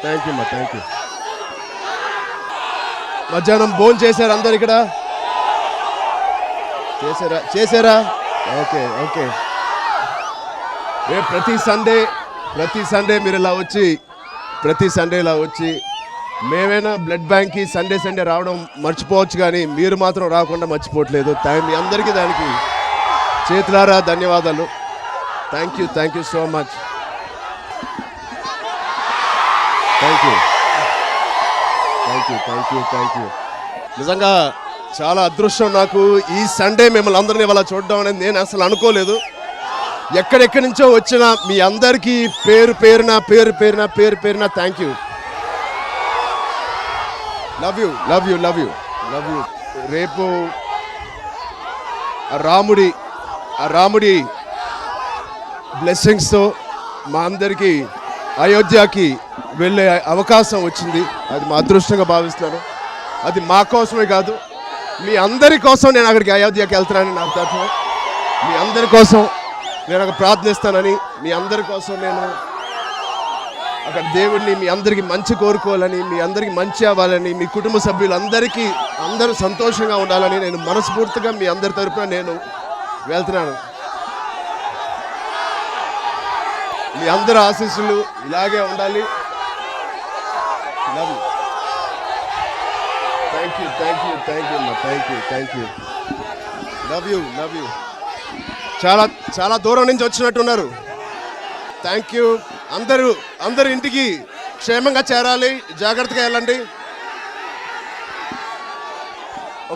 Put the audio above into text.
Thank you అమ్మా, thank you. మధ్యాహ్నం భోజనం చేశారు అందరు ఇక్కడ? చేశారా? Okay okay. ప్రతి సండే మీరు ఇలా వచ్చి, ప్రతి సండే ఇలా వచ్చి, మేమైనా బ్లడ్ బ్యాంక్కి సండే రావడం మర్చిపోవచ్చు, కానీ మీరు మాత్రం రాకుండా మర్చిపోవట్లేదు. మీ అందరికీ దానికి చేతులారా ధన్యవాదాలు. Thank you so much. Thank you. నిజంగా చాలా అదృష్టం నాకు ఈ సండే మిమ్మల్ని అందరినీ ఇలా చూడడం అనేది నేను అసలు అనుకోలేదు. ఎక్కడెక్కడి నుంచో వచ్చిన మీ అందరికీ పేరు పేరున థ్యాంక్ యూ. Love you. రేపు ఆ రాముడి బ్లెస్సింగ్స్తో మా అందరికీ అయోధ్యకి వెళ్ళే అవకాశం వచ్చింది. అది మా అదృష్టంగా భావిస్తున్నాను. అది మా కోసమే కాదు, మీ అందరి కోసం నేను అక్కడికి అయోధ్యకి వెళ్తున్నానని నా తరఫున మీ అందరి కోసం నేను అక్కడ ప్రార్థిస్తానని, మీ అందరి కోసం నేను అక్కడ దేవుడిని మీ అందరికీ మంచి కోరుకోవాలని, మీ అందరికీ మంచి అవ్వాలని, మీ కుటుంబ సభ్యులందరికీ అందరూ సంతోషంగా ఉండాలని నేను మనస్ఫూర్తిగా మీ అందరి తరఫున నేను వెళ్తున్నాను. మీ అందరి ఆశీస్సులు ఇలాగే ఉండాలి. Thank you. Love you. చాలా దూరం నుంచి వచ్చినట్టున్నారు. Thank you. అందరూ ఇంటికి క్షేమంగా చేరాలి. జాగ్రత్తగా వెళ్ళండి.